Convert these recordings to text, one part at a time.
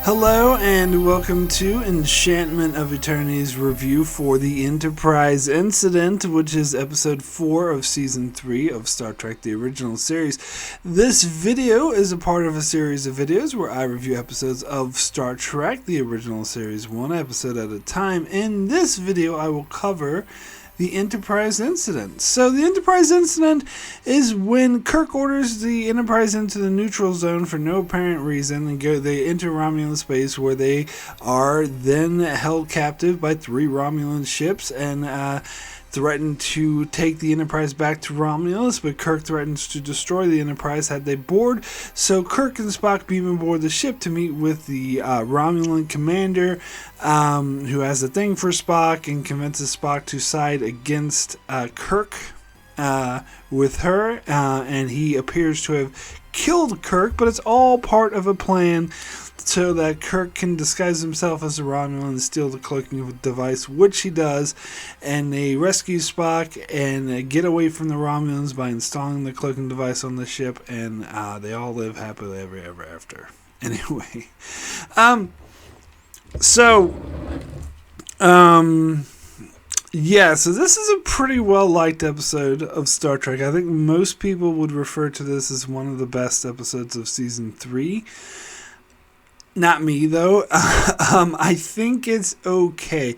Hello and welcome to Enchantment of Eternity's review for the Enterprise Incident, which is episode 4 of season 3 of Star Trek the Original Series. This video is a part of a series of videos where I review episodes of Star Trek the Original Series, one episode at a time. In this video I will cover the Enterprise Incident. So the Enterprise Incident is when Kirk orders the Enterprise into the neutral zone for no apparent reason, and they enter Romulan space, where they are then held captive by 3 Romulan ships and threaten to take the Enterprise back to Romulus, but Kirk threatens to destroy the Enterprise had they board. So Kirk and Spock beam aboard the ship to meet with the Romulan commander, who has a thing for Spock, and convinces Spock to side against Kirk with her, and he appears to have killed Kirk, but it's all part of a plan so that Kirk can disguise himself as a Romulan and steal the cloaking device, which he does, and they rescue Spock and get away from the Romulans by installing the cloaking device on the ship, and they all live happily ever after. Anyway, so this is a pretty well-liked episode of Star Trek. I think most people would refer to this as one of the best episodes of Season 3. Not me, though. I think it's okay.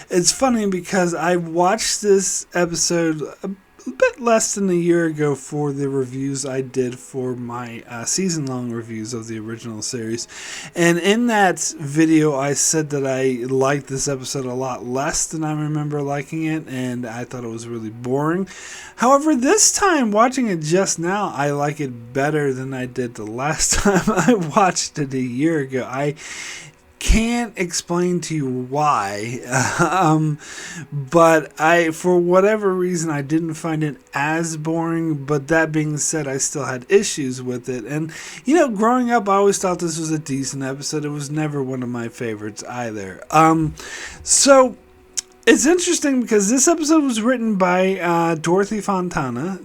It's funny because I watched this episode a bit less than a year ago for the reviews I did for my season-long reviews of the original series. And in that video, I said that I liked this episode a lot less than I remember liking it, and I thought it was really boring. However, this time, watching it just now, I like it better than I did the last time I watched it a year ago. I can't explain to you why, but for whatever reason, I didn't find it as boring. But that being said, I still had issues with it. And, growing up, I always thought this was a decent episode. It was never one of my favorites either. So it's interesting because this episode was written by Dorothy Fontana,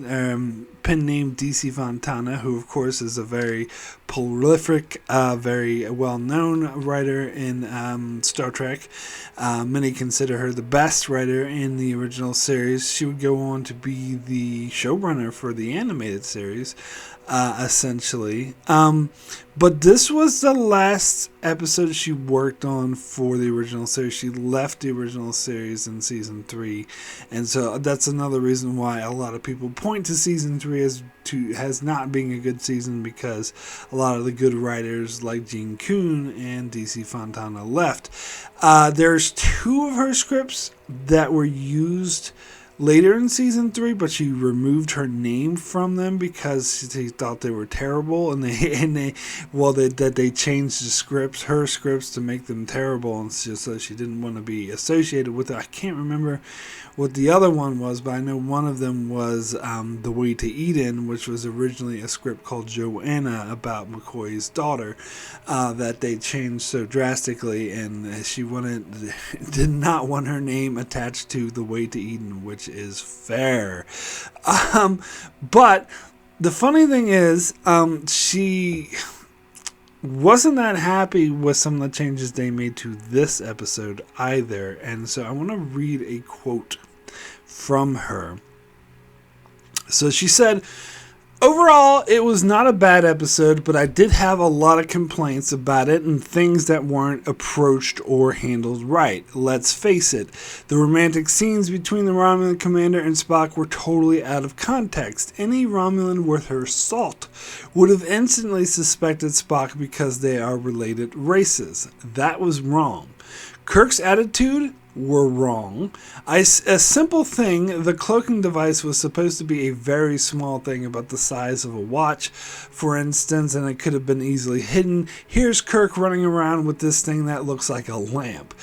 pen name DC Fontana, who of course is a very prolific, very well-known writer in Star Trek. Many consider her the best writer in the original series. She would go on to be the showrunner for the animated series, essentially. But this was the last episode she worked on for the original series. She left the original series in season 3, and so that's another reason why a lot of people point to season 3 as not being a good season, because a lot of the good writers like Gene Kuhn and DC Fontana left. There's 2 of her scripts that were used later in season 3, but she removed her name from them because she thought they were terrible, and they changed her scripts to make them terrible, and just so she didn't want to be associated with it. I can't remember what the other one was, but I know one of them was The Way to Eden, which was originally a script called Joanna about McCoy's daughter, that they changed so drastically, and she did not want her name attached to The Way to Eden, which is fair. But the funny thing is, she wasn't that happy with some of the changes they made to this episode either, and so I want to read a quote from her. So she said, "Overall, it was not a bad episode, but I did have a lot of complaints about it and things that weren't approached or handled right. Let's face it, the romantic scenes between the Romulan commander and Spock were totally out of context. Any Romulan worth her salt would have instantly suspected Spock because they are related races. That was wrong. Kirk's attitude were wrong. A simple thing, the cloaking device was supposed to be a very small thing, about the size of a watch, for instance, and it could have been easily hidden. Here's Kirk running around with this thing that looks like a lamp.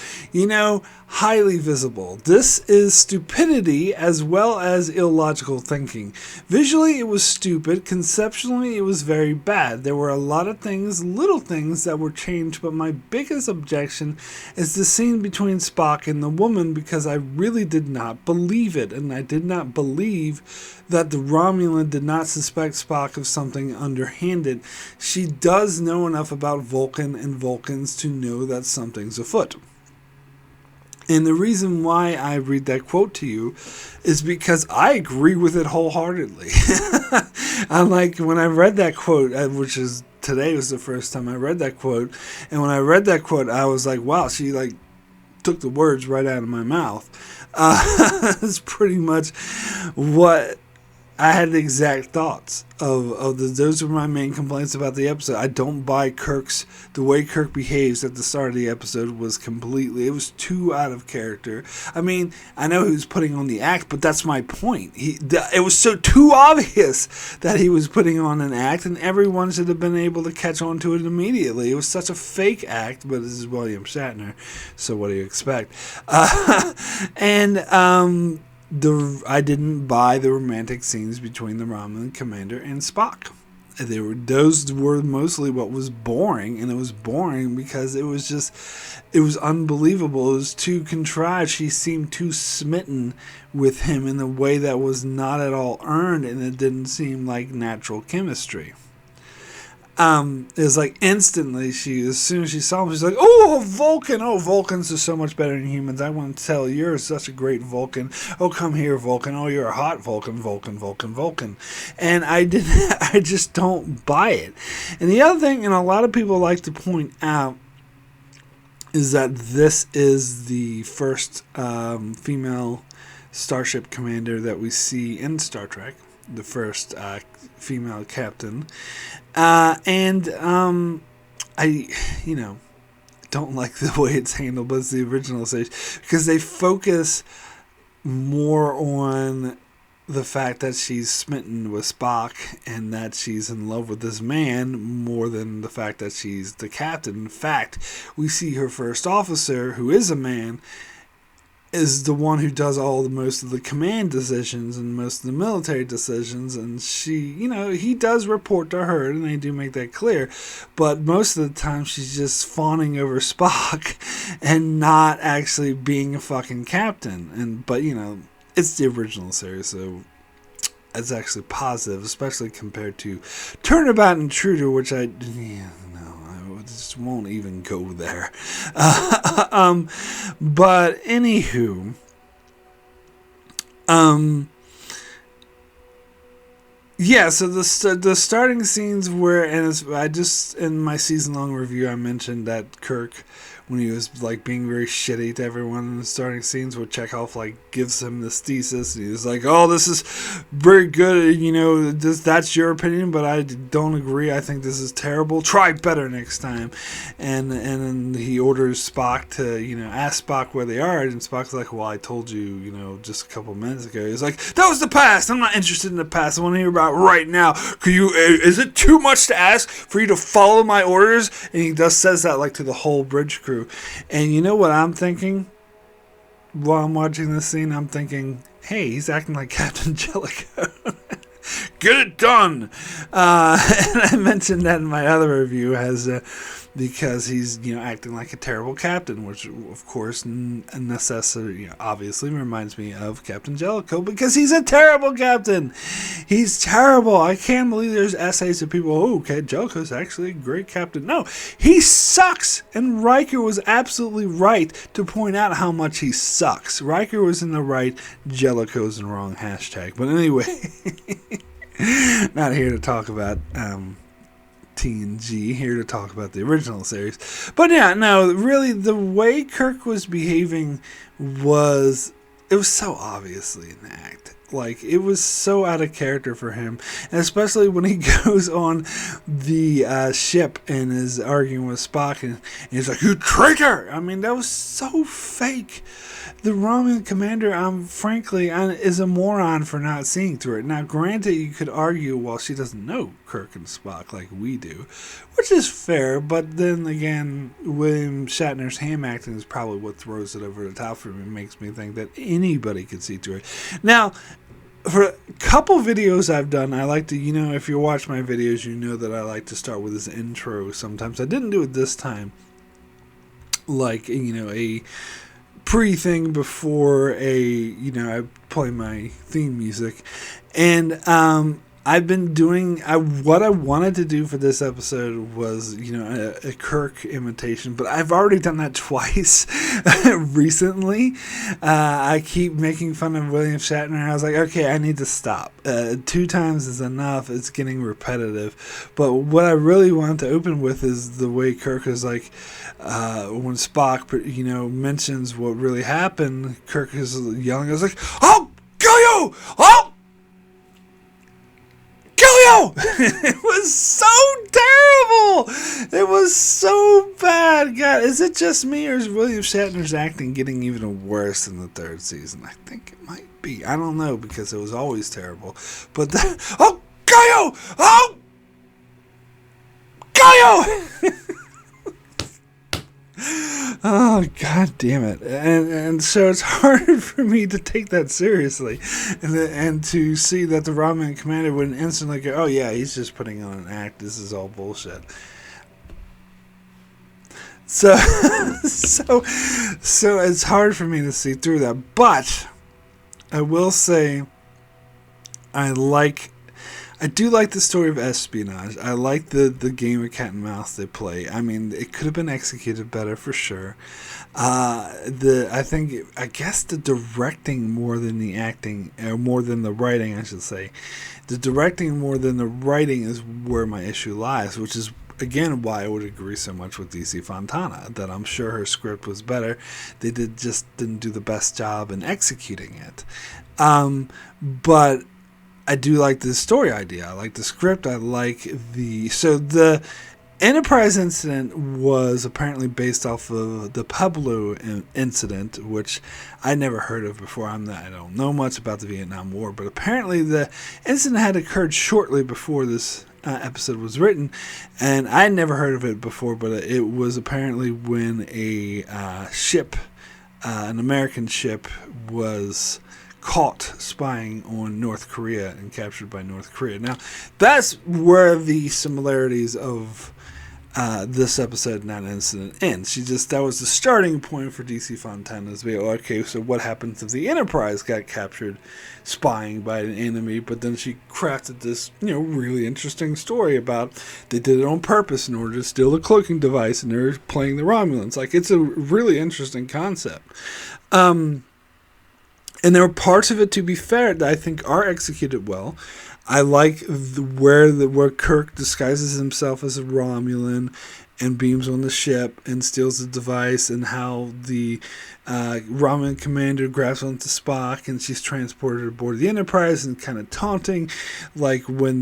Highly visible. This is stupidity as well as illogical thinking. Visually, it was stupid. Conceptually, it was very bad. There were a lot of little things that were changed, but my biggest objection is the scene between Spock and the woman because I really did not believe it. And I did not believe that the Romulan did not suspect Spock of something underhanded. She does know enough about Vulcan and Vulcans to know that something's afoot. And the reason why I read that quote to you is because I agree with it wholeheartedly. I'm like, when I read that quote, which is today was the first time I read that quote, and when I read that quote, I was like, wow, she like took the words right out of my mouth. It's pretty much what I had the exact thoughts of those were my main complaints about the episode. I don't buy the way Kirk behaves at the start of the episode was it was too out of character. I mean, I know he was putting on the act, but that's my point. It was so too obvious that he was putting on an act, and everyone should have been able to catch on to it immediately. It was such a fake act, but this is William Shatner, so what do you expect? I didn't buy the romantic scenes between the Romulan commander and Spock. Those were mostly what was boring, and it was boring because it was unbelievable. It was too contrived. She seemed too smitten with him in a way that was not at all earned, and it didn't seem like natural chemistry. It was like instantly, as soon as she saw him, she's like, oh, Vulcan! Oh, Vulcans are so much better than humans. I want to tell you, you're such a great Vulcan. Oh, come here, Vulcan. Oh, you're a hot Vulcan, Vulcan, Vulcan, Vulcan. And I just don't buy it. And the other thing, and a lot of people like to point out, is that this is the first female starship commander that we see in Star Trek. The first female captain. I don't like the way it's handled, but it's the original series, because they focus more on the fact that she's smitten with Spock and that she's in love with this man more than the fact that she's the captain. In fact, we see her first officer, who is a man, is the one who does most of the command decisions and most of the military decisions, and he does report to her, and they do make that clear, but most of the time she's just fawning over Spock and not actually being a fucking captain. But it's the original series, so it's actually positive, especially compared to Turnabout Intruder, which I just won't even go there. But anywho, so the starting scenes were, and I just in my season-long review I mentioned that Kirk, when he was like being very shitty to everyone in the starting scenes, where Chekhov like gives him this thesis, and he's like, "Oh, this is very good, that's your opinion, but I don't agree. I think this is terrible. Try better next time." And then he orders Spock to ask Spock where they are, and Spock's like, "Well, I told you, just a couple minutes ago." He's like, "That was the past. I'm not interested in the past. I want to hear about right now. Is it too much to ask for you to follow my orders?" And he says that like to the whole bridge crew. And you know what I'm thinking while I'm watching this scene? I'm thinking, hey, he's acting like Captain Jellicoe. Get it done. And I mentioned that in my other review because he's acting like a terrible captain, which of course obviously reminds me of Captain Jellicoe, because he's a terrible captain. He's terrible. I can't believe there's essays of people, oh, okay, Jellicoe's actually a great captain. No, he sucks. And Riker was absolutely right to point out how much he sucks. Riker was in the right, Jellicoe's in the wrong hashtag. But anyway, not here to talk about TNG, here to talk about the original series. But yeah, no, really, the way Kirk was behaving was so obviously an act. Like, it was so out of character for him, and especially when he goes on the ship and is arguing with Spock, and he's like, "You traitor!" I mean, that was so fake. The Romulan commander, frankly, is a moron for not seeing through it. Now, granted, you could argue, well, she doesn't know Kirk and Spock like we do, which is fair, but then again, William Shatner's ham acting is probably what throws it over the top for me and makes me think that anybody could see through it. Now, for a couple videos I've done, I like to, if you watch my videos, you know that I like to start with this intro sometimes. I didn't do it this time, like, a pre-thing before I play my theme music. And I've been doing what I wanted to do for this episode was a Kirk imitation, but I've already done that twice recently. I keep making fun of William Shatner. I was like, okay, I need to stop. 2 times is enough. It's getting repetitive. But what I really want to open with is the way Kirk is like, when Spock mentions what really happened, Kirk is yelling. I was like, "I'll kill you! I'll kill you!" It was so terrible. It was so bad. God, is it just me, or is William Shatner's acting getting even worse in the 3rd season? I think it might be. I don't know, because it was always terrible. But I'll kill you! I'll kill you! Oh, god damn it. And so it's hard for me to take that seriously and to see that the Romulan commander would instantly go, oh yeah, he's just putting on an act, this is all bullshit. So it's hard for me to see through that. But I will say I do like the story of espionage. I like the game of cat and mouse they play. I mean, it could have been executed better for sure. I guess the directing more than the acting, or more than the writing, I should say. The directing more than the writing is where my issue lies, which is again why I would agree so much with DC Fontana, that I'm sure her script was better. They didn't do the best job in executing it. But I do like the story idea. I like the script. I like the Enterprise incident was apparently based off of the Pueblo incident, which I never heard of before. I don't know much about the Vietnam War, but apparently the incident had occurred shortly before this episode was written, and I had never heard of it before. But it was apparently when a ship, an American ship, was caught spying on North Korea and captured by North Korea. Now, that's where the similarities of this episode and that incident ends. That was the starting point for DC Fontana's video. Okay, so what happens if the Enterprise got captured spying by an enemy? But then she crafted this, really interesting story about they did it on purpose in order to steal the cloaking device, and they're playing the Romulans. Like, it's a really interesting concept. And there are parts of it, to be fair, that I think are executed well. I like where Kirk disguises himself as a Romulan and beams on the ship and steals the device, and how the Romulan commander grabs onto Spock and she's transported aboard the Enterprise, and kind of taunting, like when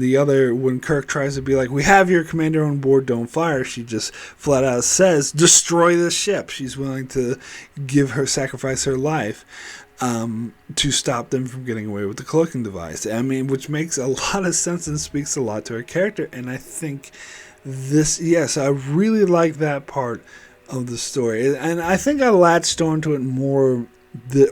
Kirk tries to be like, we have your commander on board, don't fire, she just flat out says, destroy the ship. She's willing to sacrifice her life to stop them from getting away with the cloaking device. I mean, which makes a lot of sense and speaks a lot to her character. And I think I really like that part of the story. And I think I latched onto it more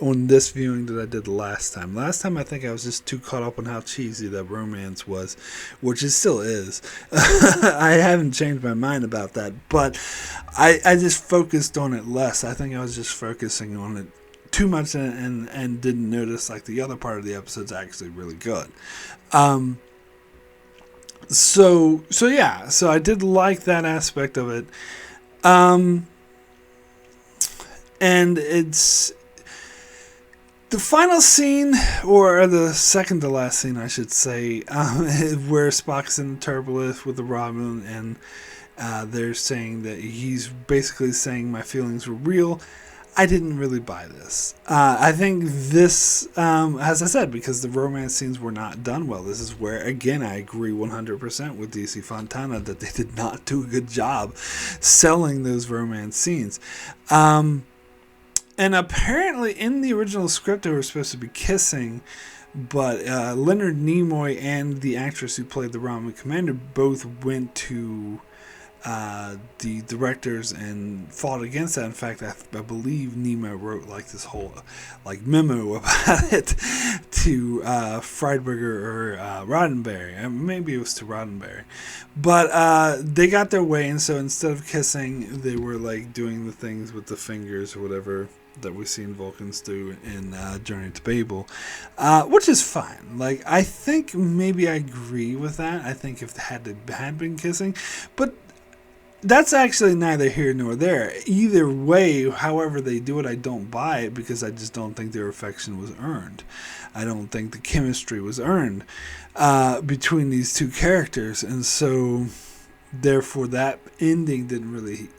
on this viewing than I did the last time. Last time, I think I was just too caught up on how cheesy that romance was, which it still is. I haven't changed my mind about that, but I just focused on it less. I think I was just focusing on it too much and didn't notice like the other part of the episode's actually really good. So I did like that aspect of it. And it's the final scene, or the second to last scene, I should say, where Spock's in the Turbulith with the Romulan, and they're saying that he's basically saying my feelings were real. I didn't really buy this. I think this, as I said, because the romance scenes were not done well. This is where, again, I agree 100% with DC Fontana that they did not do a good job selling those romance scenes. And apparently in the original script they were supposed to be kissing, but Leonard Nimoy and the actress who played the Romulan commander both went to the directors and fought against that. In fact, I believe Nimoy wrote like this whole memo about it to Friedberger or Roddenberry. Maybe it was to Roddenberry, but they got their way, and so instead of kissing, they were like doing the things with the fingers or whatever that we've seen Vulcans do in Journey to Babel, which is fine. Like, I think maybe I agree with that. I think if they had been kissing, but that's actually neither here nor there. Either way, however they do it, I don't buy it because I just don't think their affection was earned. I don't think the chemistry was earned between these two characters, and so therefore that ending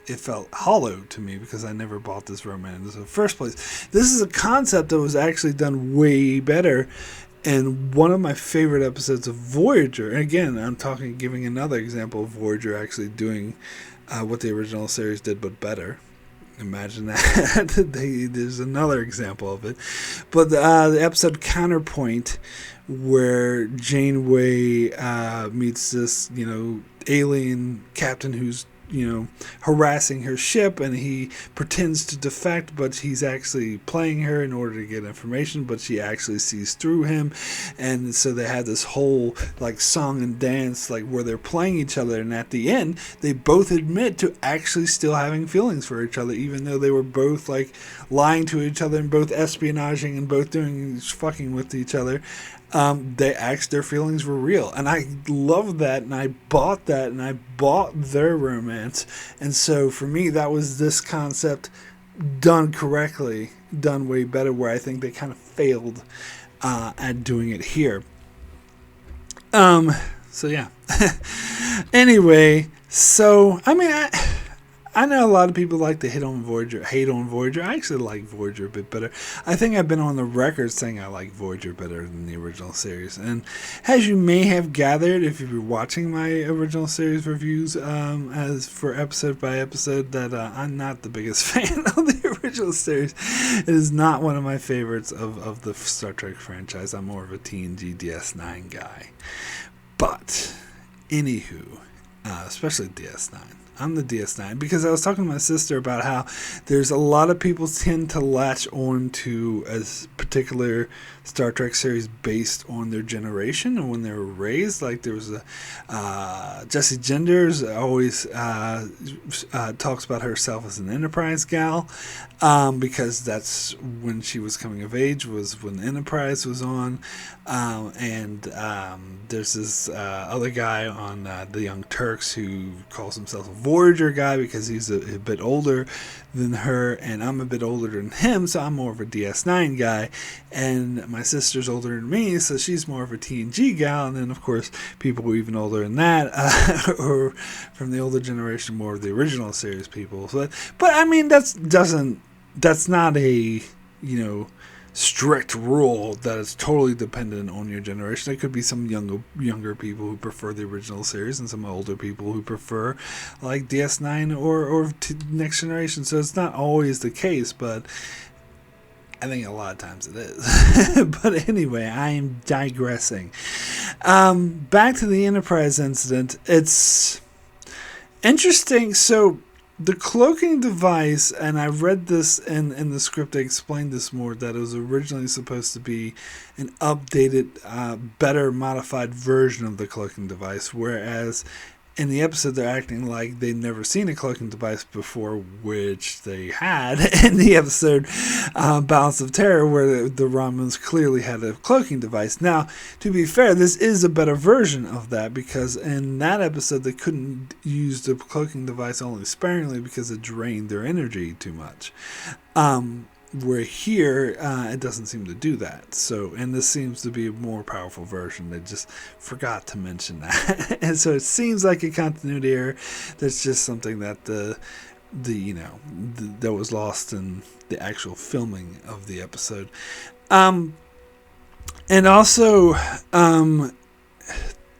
it felt hollow to me because I never bought this romance in the first place. This is a concept that was actually done way better in one of my favorite episodes of Voyager. And again, giving another example of Voyager actually doing what the original series did but better. Imagine that. There's another example of it. But the episode Counterpoint, where Janeway meets this, alien captain who's, harassing her ship, and he pretends to defect, but he's actually playing her in order to get information, but she actually sees through him. And so they had this whole song and dance where they're playing each other, and at the end they both admit to actually still having feelings for each other, even though they were both lying to each other and both espionaging and both doing fucking with each other. Their feelings were real, and I loved that, and I bought that, and I bought their romance. And so for me, that was this concept done correctly, done way better, where I think they kind of failed at doing it here. So yeah. Anyway, so I know a lot of people like to hate on Voyager. I actually like Voyager a bit better. I think I've been on the record saying I like Voyager better than the original series. And as you may have gathered, if you've been watching my original series reviews, as for episode by episode, that I'm not the biggest fan of the original series. It is not one of my favorites of the Star Trek franchise. I'm more of a TNG DS9 guy. But, anywho, especially DS9. I'm the DS9 because I was talking to my sister about how there's a lot of people tend to latch on to a particular Star Trek series based on their generation and when they were raised. Like there was Jessie Genders always talks about herself as an Enterprise gal because that's when she was coming of age, was when Enterprise was on. And there's this other guy on the Young Turks who calls himself a Voyager guy because he's a bit older than her, and I'm a bit older than him, so I'm more of a DS9 guy. And my sister's older than me, so she's more of a TNG gal. And then, of course, people even older than that, or from the older generation, more of the original series people. But I mean, that's not a strict rule that is totally dependent on your generation. There could be some younger people who prefer the original series and some older people who prefer like DS9 or Next Generation. So it's not always the case, but I think a lot of times it is. But anyway, I am digressing. Back to the Enterprise incident. It's interesting. So the cloaking device, and I read this in the script, they explained this more, that it was originally supposed to be an updated, better modified version of the cloaking device, whereas in the episode they're acting like they'd never seen a cloaking device before, which they had in the episode Balance of Terror, where the Romulans clearly had a cloaking device. Now, to be fair, this is a better version of that, because in that episode they couldn't use the cloaking device only sparingly because it drained their energy too much. Where here, it doesn't seem to do that. So, and this seems to be a more powerful version. They just forgot to mention that. And so it seems like a continuity error. That's just something that that was lost in the actual filming of the episode. And also, the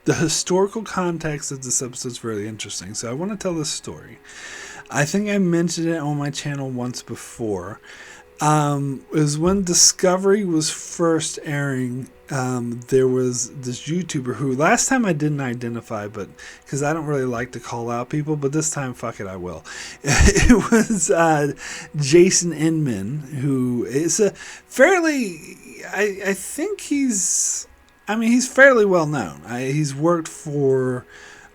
historical context of this episode is really interesting. So I want to tell this story. I think I mentioned it on my channel once before. Is when Discovery was first airing, there was this YouTuber who last time I didn't identify, but because I don't really like to call out people, but this time, fuck it, I will. It was Jason Inman, who is a fairly, I think he's fairly well known. He's worked for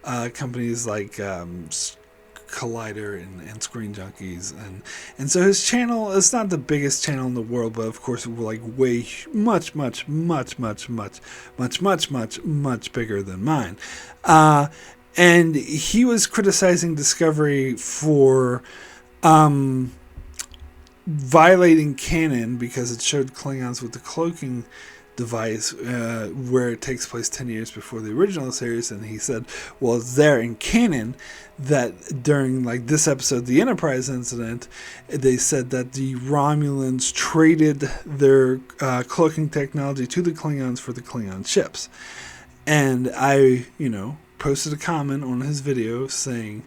companies like Collider and Screen Junkies, and so his channel is not the biggest channel in the world, but of course like way much bigger than mine. And he was criticizing Discovery for violating canon because it showed Klingons with the cloaking device where it takes place 10 years before the original series, and he said, well, it's there in canon that during like this episode, the Enterprise incident, they said that the Romulans traded their cloaking technology to the Klingons for the Klingon ships. And I, posted a comment on his video saying,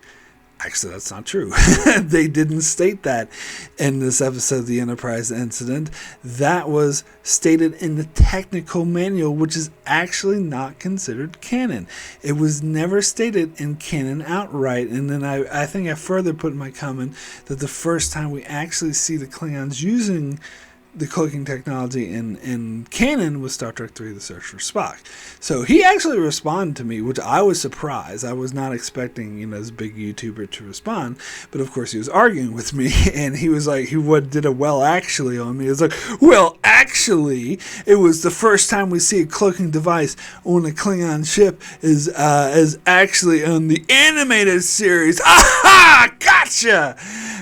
actually, that's not true. They didn't state that in this episode of the Enterprise incident. That was stated in the technical manual, which is actually not considered canon. It was never stated in canon outright. And then I think I further put in my comment that the first time we actually see the Klingons using the cloaking technology in canon was Star Trek III: The Search for Spock. So he actually responded to me, which I was surprised. I was not expecting, this big YouTuber to respond, but of course he was arguing with me, and he was like, he did a well actually on me. It was like, well, actually, it was the first time we see a cloaking device on a Klingon ship is actually on the animated series. Aha! Gotcha!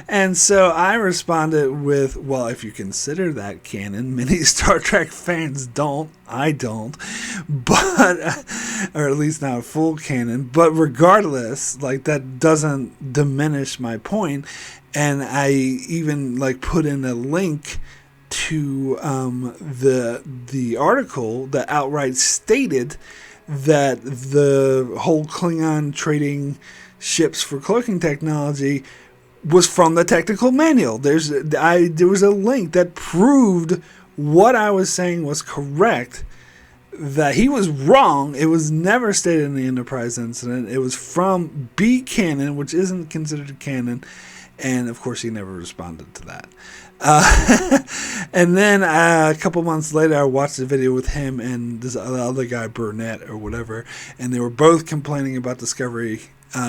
And so I responded with, well, if you consider that canon, many Star Trek fans don't. I don't. But, or at least not full canon. But regardless, like, that doesn't diminish my point. And I even, like, put in a link to the article that outright stated that the whole Klingon trading ships for cloaking technology was from the technical manual. There was a link that proved what I was saying was correct, that he was wrong. It was never stated in the Enterprise incident. It was from B canon, which isn't considered canon, and of course he never responded to that. And then a couple months later, I watched a video with him and this other guy, Burnett or whatever, and they were both complaining about Discovery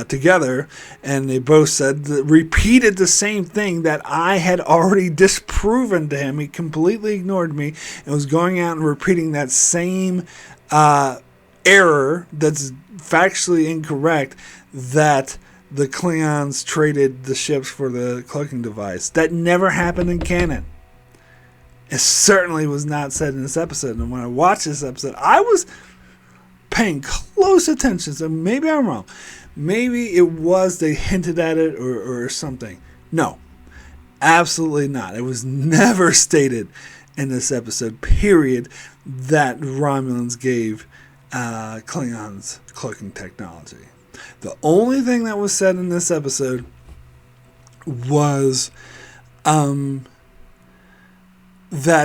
together, and they both repeated the same thing that I had already disproven to him. He completely ignored me and was going out and repeating that same error that's factually incorrect, that the Klingons traded the ships for the cloaking device. That never happened in canon. It certainly was not said in this episode. And when I watched this episode, I was paying close attention. So maybe I'm wrong. Maybe it was they hinted at it or something. No, absolutely not. It was never stated in this episode, period, that Romulans gave Klingons cloaking technology. The only thing that was said in this episode was that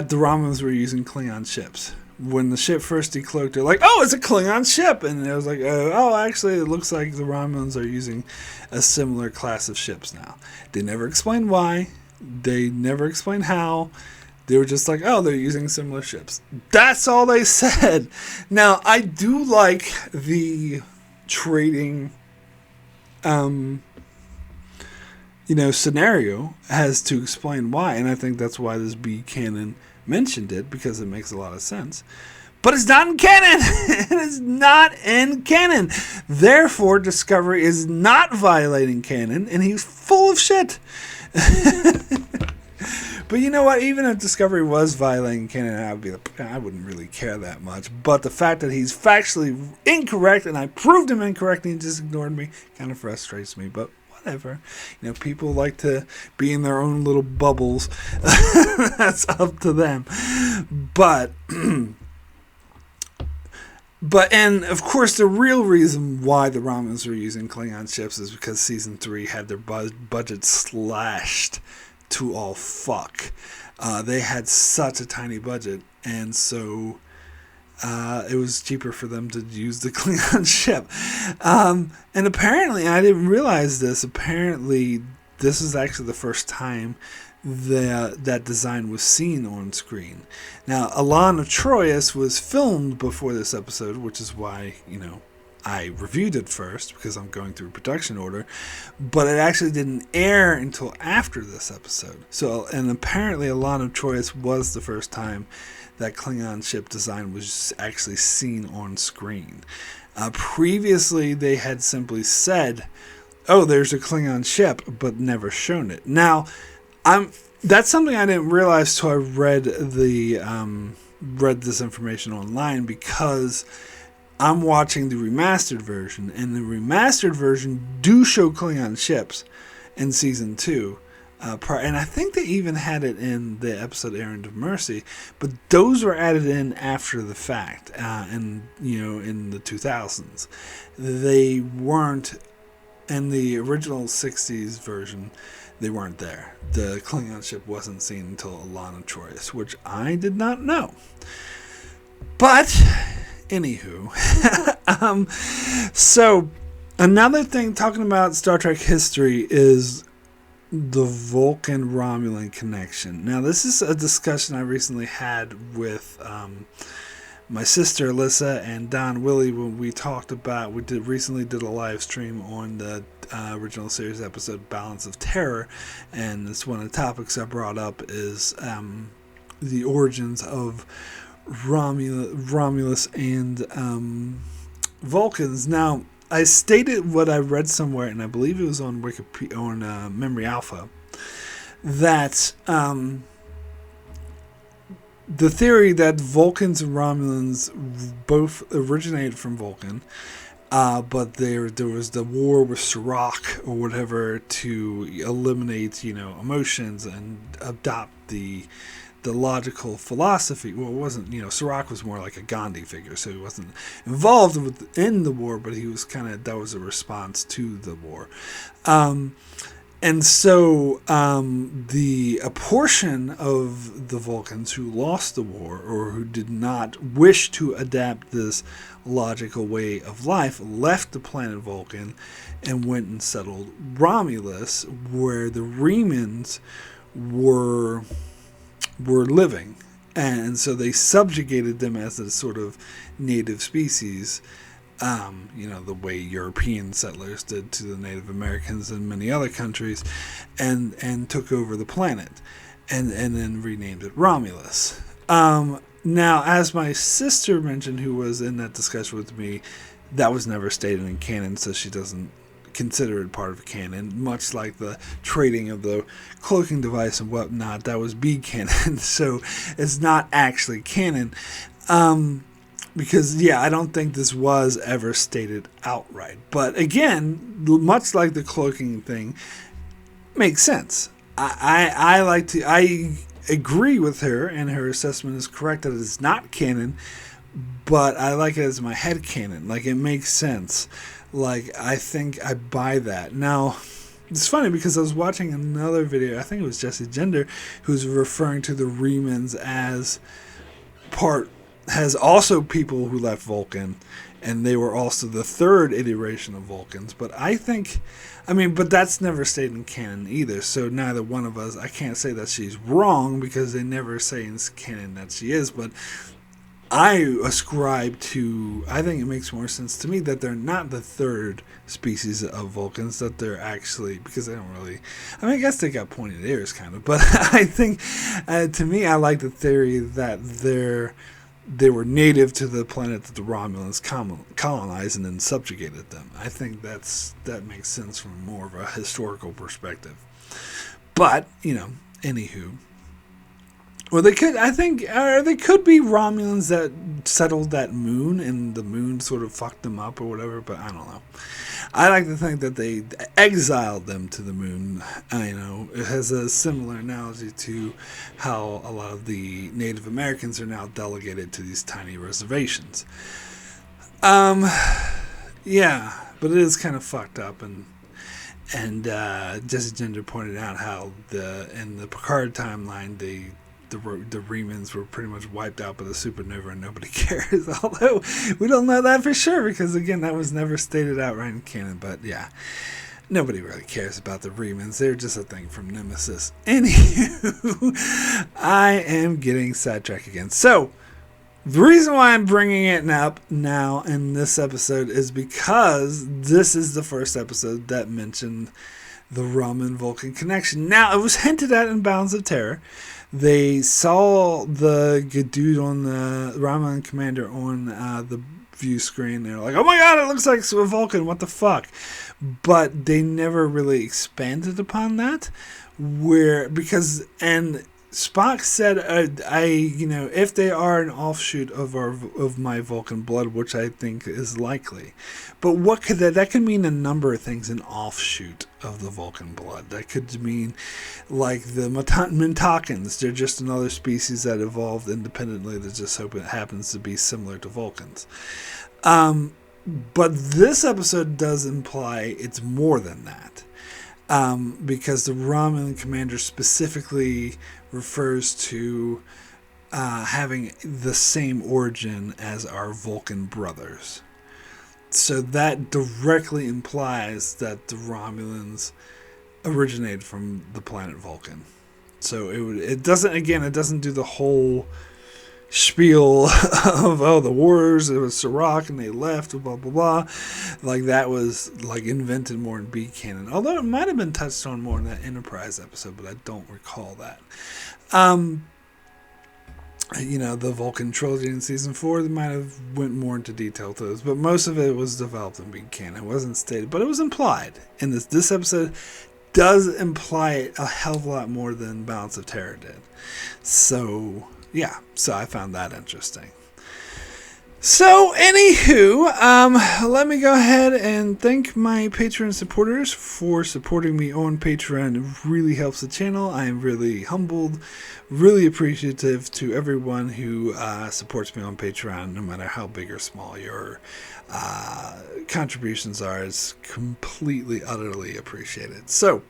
the Romulans were using Klingon ships. When the ship first decloaked, they're like, oh, it's a Klingon ship. And it was like, oh, actually, it looks like the Romulans are using a similar class of ships now. They never explained why. They never explained how. They were just like, oh, they're using similar ships. That's all they said. Now, I do like the trading scenario as to explain why, and I think that's why this B canon mentioned it, because it makes a lot of sense. But it's not in canon. It is not in canon. Therefore, Discovery is not violating canon, and he's full of shit. But you know what? Even if Discovery was violating canon, I wouldn't really care that much. But the fact that he's factually incorrect, and I proved him incorrect, and he just ignored me, kind of frustrates me. But whatever. People like to be in their own little bubbles. That's up to them. But and of course, the real reason why the Romulans were using Klingon ships is because Season 3 had their budget slashed to all fuck. They had such a tiny budget, and so it was cheaper for them to use the Klingon ship. And apparently, I didn't realize this, apparently this is actually the first time that design was seen on screen. Now, Alana Troyes was filmed before this episode, which is why, I reviewed it first because I'm going through production order, but it actually didn't air until after this episode. So, and apparently Alana Troyes was the first time that Klingon ship design was actually seen on screen. Previously, they had simply said, "Oh, there's a Klingon ship," but never shown it. Now, that's something I didn't realize till I read this information online, because I'm watching the remastered version, and the remastered version do show Klingon ships in season 2. And I think they even had it in the episode Errand of Mercy, but those were added in after the fact, in the 2000s. They weren't in the original 60s version. They weren't there. The Klingon ship wasn't seen until Alana Troyes, which I did not know. But anywho, so another thing talking about Star Trek history is the Vulcan-Romulan connection. Now, this is a discussion I recently had with my sister Alyssa and Don Willie when we talked about, recently did a live stream on the original series episode Balance of Terror, and it's one of the topics I brought up is the origins of Romulus and Vulcans. Now, I stated what I read somewhere, and I believe it was on Wikipedia, on Memory Alpha, that the theory that Vulcans and Romulans both originated from Vulcan, but there was the war with Sirach or whatever to eliminate, emotions and adopt the logical philosophy. Well, it wasn't, Sirach was more like a Gandhi figure, so he wasn't involved in the war, but he was that was a response to the war. And so a portion of the Vulcans who lost the war or who did not wish to adapt this logical way of life left the planet Vulcan and went and settled Romulus, where the Remans were living, and so they subjugated them as a sort of native species, the way European settlers did to the Native Americans in many other countries, and took over the planet, and then renamed it Romulus. Now, as my sister mentioned, who was in that discussion with me, that was never stated in canon, so she doesn't consider it part of canon, much like the trading of the cloaking device and whatnot. That was B canon, so it's not actually canon, because I don't think this was ever stated outright. But again, much like the cloaking thing, makes sense. I agree with her, and her assessment is correct that it is not canon, but I like it as my head canon. Like, it makes sense. Like, I think I buy that. Now, it's funny because I was watching another video, I think it was Jesse Gender, who's referring to the Remans as has also people who left Vulcan, and they were also the third iteration of Vulcans. But but that's never stated in canon either, so neither one of us, I can't say that she's wrong because they never say in canon that she is, but I think it makes more sense to me that they're not the third species of Vulcans, that they're actually, because they don't really, I guess they got pointed ears kind of, but I think, to me, I like the theory that they were native to the planet that the Romulans colonized and then subjugated them. I think that makes sense from more of a historical perspective. But, anywho. Well, they could be Romulans that settled that moon, and the moon sort of fucked them up or whatever, but I don't know. I like to think that they exiled them to the moon. It has a similar analogy to how a lot of the Native Americans are now delegated to these tiny reservations. But it is kind of fucked up, and Jesse Gender pointed out how in the Picard timeline, the Remans were pretty much wiped out by the supernova and nobody cares, although we don't know that for sure because, again, that was never stated outright in canon. But nobody really cares about the Remans. They're just a thing from Nemesis. Anywho, I am getting sidetracked again. So, The reason why I'm bringing it up now in this episode is because this is the first episode that mentioned the Ramen-Vulcan connection. Now, it was hinted at in Balance of Terror. They saw the dude on the Ramen Commander on the view screen. They're like, oh my god, it looks like a Vulcan, what the fuck? But they never really expanded upon that. And Spock said, if they are an offshoot of my Vulcan blood, which I think is likely. But what could that could mean a number of things, an offshoot of the Vulcan blood. That could mean like the Mintakans. They're just another species that evolved independently that just happens to be similar to Vulcans. But this episode does imply it's more than that. Because the Ramen Commander specifically refers to having the same origin as our Vulcan brothers. So that directly implies that the Romulans originated from the planet Vulcan. So it doesn't do the whole spiel of the wars, it was Serac and they left, blah blah blah. Like that was like invented more in B canon. Although it might have been touched on more in that Enterprise episode, but I don't recall that. The Vulcan trilogy in season 4, they might have went more into detail to those, but most of it was developed in B canon. It wasn't stated, but it was implied. And this episode does imply it a hell of a lot more than Balance of Terror did. So yeah, so I found that interesting. So, anywho, let me go ahead and thank my Patreon supporters for supporting me on Patreon. It really helps the channel. I am really humbled, really appreciative to everyone who supports me on Patreon, no matter how big or small your contributions are. It's completely, utterly appreciated. So,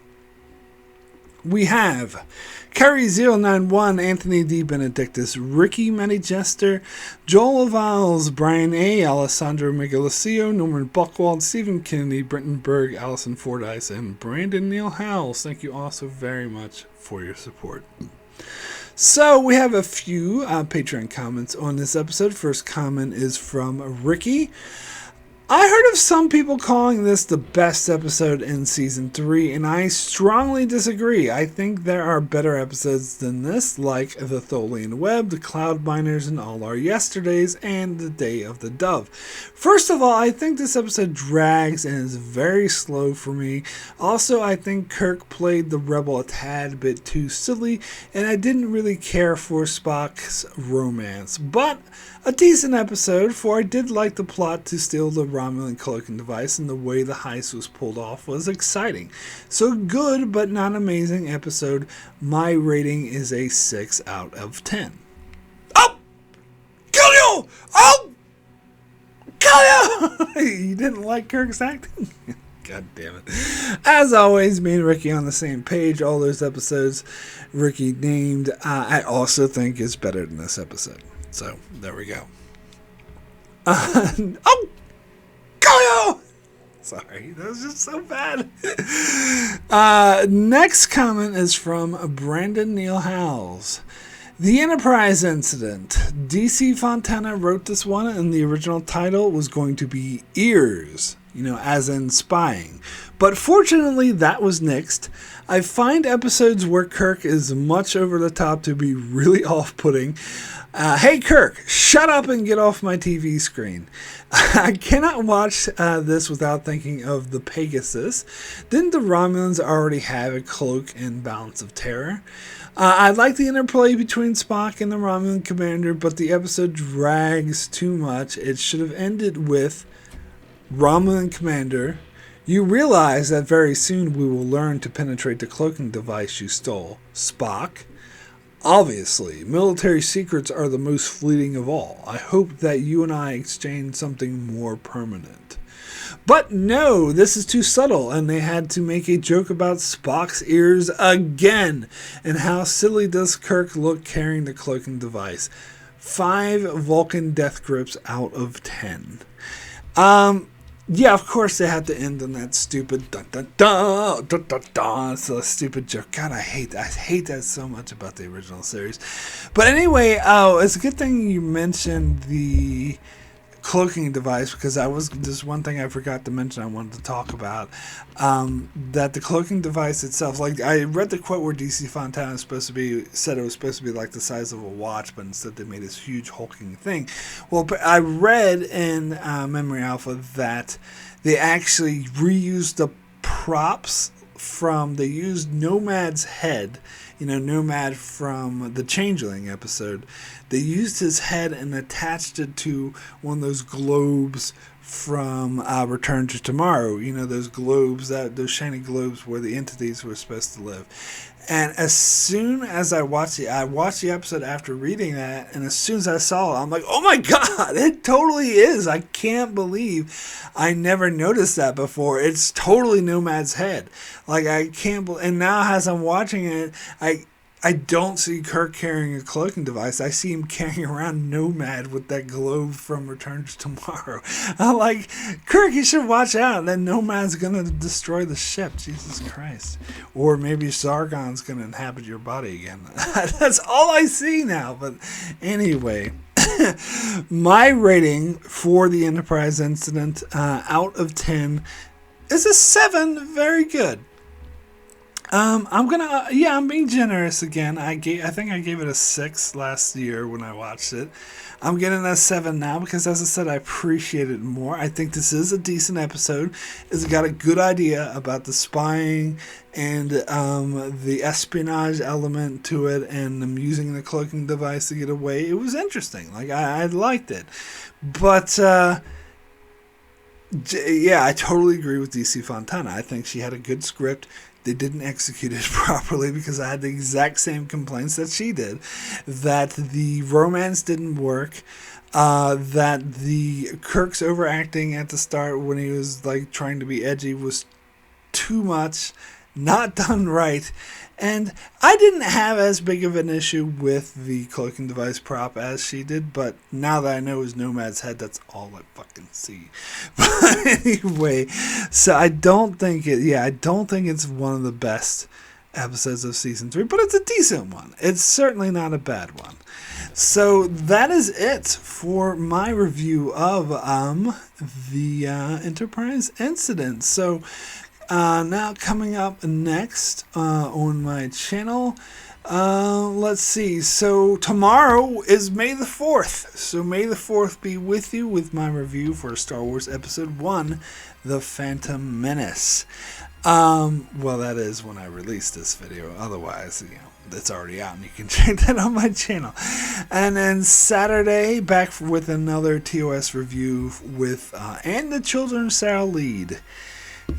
we have Kerry091, Anthony D. Benedictus, Ricky Medijester, Joel Avals, Brian A., Alessandro Migalacio, Norman Buchwald, Stephen Kennedy, Brenton Berg, Allison Fordyce, and Brandon Neal Howells. Thank you all so very much for your support. So we have a few Patreon comments on this episode. First comment is from Ricky. I heard of some people calling this the best episode in Season 3, and I strongly disagree. I think there are better episodes than this, like The Tholian Web, The Cloud Miners, and All Our Yesterdays, and The Day of the Dove. First of all, I think this episode drags and is very slow for me. Also, I think Kirk played the rebel a tad bit too silly, and I didn't really care for Spock's romance. But a decent episode, for I did like the plot to steal the Romulan cloaking device, and the way the heist was pulled off was exciting. So good, but not amazing episode. My rating is a 6 out of 10. Oh! Kill you! Oh! Kill you! You didn't like Kirk's acting? God damn it. As always, me and Ricky on the same page. All those episodes Ricky named, I also think is better than this episode. So, there we go. Oh! Go! Sorry, that was just so bad. Next comment is from Brandon Neal Howells. The Enterprise Incident. DC Fontana wrote this one, and the original title was going to be Ears, as in spying. But fortunately, that was nixed. I find episodes where Kirk is much over the top to be really off-putting. Hey Kirk, shut up and get off my TV screen. I cannot watch this without thinking of the Pegasus. Didn't the Romulans already have a cloak in Balance of Terror? I like the interplay between Spock and the Romulan commander, but the episode drags too much. It should have ended with Romulan commander. You realize that very soon we will learn to penetrate the cloaking device you stole, Spock. Obviously, military secrets are the most fleeting of all. I hope that you and I exchange something more permanent. But no, this is too subtle, and they had to make a joke about Spock's ears again. And how silly does Kirk look carrying the cloaking device? 5 Vulcan death grips out of 10. Yeah, of course they had to end on that stupid dun dun dun dun dun dun. It's a stupid joke. God, I hate that. I hate that so much about the original series. But anyway, it's a good thing you mentioned the cloaking device, because I was just one thing I forgot to mention I wanted to talk about, that the cloaking device itself, like I read the quote where DC Fontana said it was supposed to be like the size of a watch, but instead they made this huge hulking thing. Well, but I read in Memory Alpha that they actually reused the props they used Nomad's head, Nomad from the Changeling episode. They used his head and attached it to one of those globes from Return to Tomorrow. Those globes, those shiny globes where the entities were supposed to live. And as soon as I watched the episode after reading that, and as soon as I saw it, I'm like, oh my God, it totally is. I can't believe I never noticed that before. It's totally Nomad's head. Like, I can't believe, and now as I'm watching it, I don't see Kirk carrying a cloaking device. I see him carrying around Nomad with that globe from Return to Tomorrow. I'm like, Kirk, you should watch out. That Nomad's going to destroy the ship. Jesus Christ. Or maybe Sargon's going to inhabit your body again. That's all I see now. But anyway, my rating for the Enterprise incident out of 10 is a 7. Very good. I'm being generous again. I think I gave it a 6 last year when I watched it. I'm getting a 7 now because, as I said, I appreciate it more. I think this is a decent episode. It's got a good idea about the spying and the espionage element to it, and them using the cloaking device to get away. It was interesting. Like, I liked it. But, yeah, I totally agree with DC Fontana. I think she had a good script. They didn't execute it properly because I had the exact same complaints that she did. That the romance didn't work. That the Kirk's overacting at the start when he was like trying to be edgy was too much, not done right. And I didn't have as big of an issue with the cloaking device prop as she did, but now that I know it was Nomad's head, that's all I fucking see. But anyway, so I don't think it's one of the best episodes of season 3, but it's a decent one. It's certainly not a bad one. So that is it for my review of the Enterprise incident. So now coming up next on my channel, let's see. So tomorrow is May the 4th. So May the 4th be with you with my review for Star Wars Episode 1, The Phantom Menace. Well, that is when I release this video. Otherwise, it's already out and you can check that on my channel. And then Saturday, back with another TOS review with And the Children Shall Lead.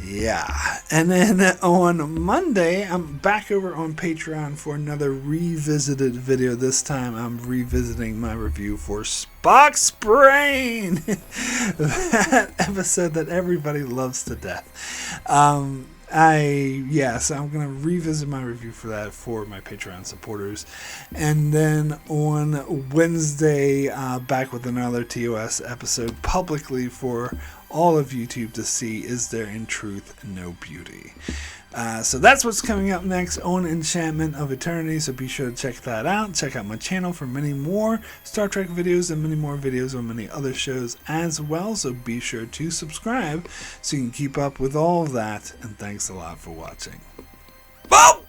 Yeah, and then on Monday, I'm back over on Patreon for another revisited video. This time, I'm revisiting my review for Spock's Brain, that episode that everybody loves to death. So I'm going to revisit my review for that for my Patreon supporters. And then on Wednesday, back with another TOS episode publicly for all of YouTube to see. Is there in truth no beauty? So that's what's coming up next on Enchantment of Eternity, so be sure to check that out. Check out my channel for many more Star Trek videos and many more videos on many other shows as well, so be sure to subscribe so you can keep up with all of that, and thanks a lot for watching. Boom!